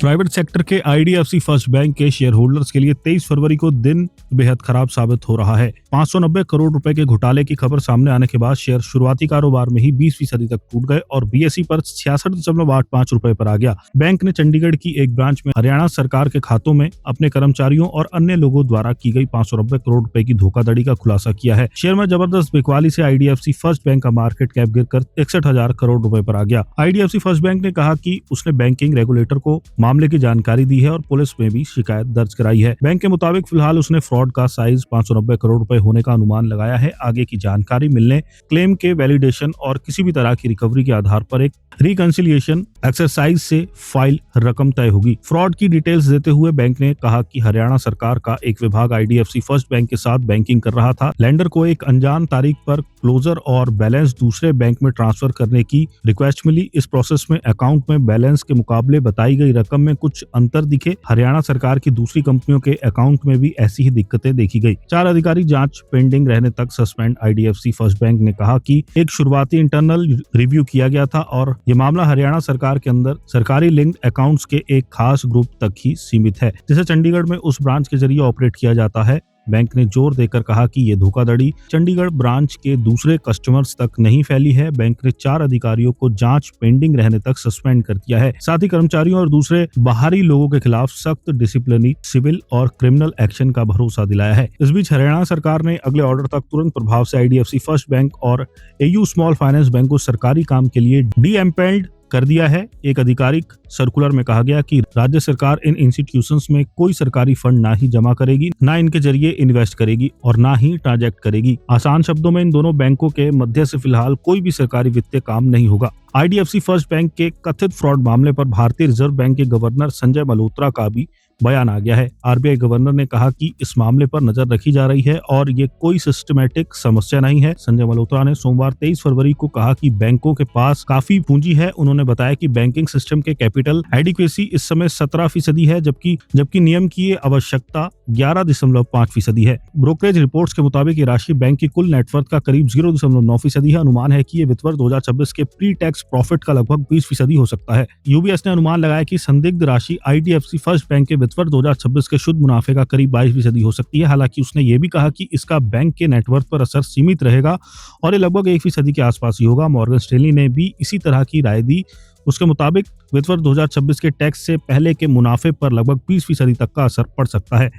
Private sector के IDFC first bank के share holders के लिए 23 फरवरी को दिन बेहद खराब साबित हो रहा है। 590 करोड़ रुपए के घोटाले की खबर सामने आने के बाद शेयर शुरुआती कारोबार में ही 20% तक टूट गए और बीएसई पर 66.85 रुपए पर आ गया। बैंक ने चंडीगढ़ की एक ब्रांच में हरियाणा सरकार के खातों में अपने कर्मचारियों और अन्य लोगों द्वारा की गई 590 करोड़ रुपए की धोखाधड़ी का खुलासा किया है। शेयर में जबरदस्त बिकवाली से आईडीएफसी फर्स्ट बैंक का मार्केट कैप गिरकर 61,000 करोड़ रुपए पर आ गया। आईडीएफसी फर्स्ट बैंक ने कहा कि उसने बैंकिंग रेगुलेटर को मामले की जानकारी दी है और पुलिस में भी शिकायत दर्ज कराई है। बैंक के मुताबिक फिलहाल उसने फ्रॉड का साइज 590 करोड़ रुपए होने का अनुमान लगाया है। आगे की जानकारी मिलने, क्लेम के वैलिडेशन और किसी भी तरह की रिकवरी के आधार पर एक रिकंसिलिएशन एक्सरसाइज से फाइल रकम तय होगी। फ्रॉड की डिटेल्स देते हुए बैंक ने कहा कि हरियाणा सरकार का एक विभाग आईडीएफसी फर्स्ट बैंक के साथ बैंकिंग कर रहा था। लेंडर को एक अनजान तारीख पर क्लोजर और बैलेंस दूसरे बैंक में ट्रांसफर करने की रिक्वेस्ट मिली। इस प्रोसेस में अकाउंट में बैलेंस के मुकाबले बताई गई रकम में कुछ अंतर दिखे। हरियाणा सरकार की दूसरी कंपनियों के अकाउंट में भी ऐसी ही दिक्कतें देखी गई। 4 अधिकारी जांच पेंडिंग रहने तक सस्पेंड। आईडीएफसी फर्स्ट बैंक ने कहा कि एक शुरुआती इंटरनल रिव्यू किया गया था और ये मामला हरियाणा सरकार के अंदर सरकारी लिंक्ड अकाउंट्स के एक खास ग्रुप तक ही सीमित है, जिसे चंडीगढ़ में उस ब्रांच के जरिए ऑपरेट किया जाता है। बैंक ने जोर देकर कहा कि ये धोखाधड़ी चंडीगढ़ ब्रांच के दूसरे कस्टमर्स तक नहीं फैली है। बैंक ने 4 अधिकारियों को जांच पेंडिंग रहने तक सस्पेंड कर दिया है। साथ ही कर्मचारियों और दूसरे बाहरी लोगों के खिलाफ सख्त डिसिप्लिनरी, सिविल और क्रिमिनल एक्शन का भरोसा दिलाया है। इस बीच हरियाणा सरकार ने अगले ऑर्डर तक तुरंत प्रभाव से आईडीएफसी फर्स्ट बैंक और एयू स्मॉल फाइनेंस बैंक को सरकारी काम के लिए डी-एम्पेल्ड कर दिया है। एक आधिकारिक सर्कुलर में कहा गया कि राज्य सरकार इन इंस्टीट्यूशंस में कोई सरकारी फंड ना ही जमा करेगी, ना इनके जरिए इन्वेस्ट करेगी और ना ही ट्रांजैक्ट करेगी। आसान शब्दों में इन दोनों बैंकों के मध्य से फिलहाल कोई भी सरकारी वित्तीय काम नहीं होगा। आईडीएफसी फर्स्ट बैंक के कथित फ्रॉड मामले पर भारतीय रिजर्व बैंक के गवर्नर संजय मल्होत्रा का भी बयान आ गया है। आरबीआई गवर्नर ने कहा कि इस मामले पर नजर रखी जा रही है और ये कोई सिस्टमैटिक समस्या नहीं है। संजय मल्होत्रा ने सोमवार 23 फरवरी को कहा कि बैंकों के पास काफी पूंजी है। उन्होंने बताया कि बैंकिंग सिस्टम के कैपिटल एडिक्वेसी इस समय 17% है, जबकि नियम की ये आवश्यकता 11.5% है। ब्रोकरेज रिपोर्ट्स के मुताबिक ये राशि बैंक की कुल नेटवर्थ का करीब 0.9% है। अनुमान है कि ये वित्त वर्ष 2026 के प्री टैक्स प्रॉफिट का लगभग 20% हो सकता है। यूबीएस ने अनुमान लगाया कि संदिग्ध राशि आईडीएफसी फर्स्ट बैंक के वर्ष 2026 के शुद्ध मुनाफे का करीब 22% हो सकती है। हालांकि उसने ये भी कहा कि इसका बैंक के नेटवर्थ पर असर सीमित रहेगा और ये लगभग 1% के आसपास ही होगा। मॉर्गन स्टैनली ने भी इसी तरह की राय दी। उसके मुताबिक वित्त वर्ष 2026 के टैक्स से पहले के मुनाफे पर लगभग 20% तक का असर पड़ सकता है।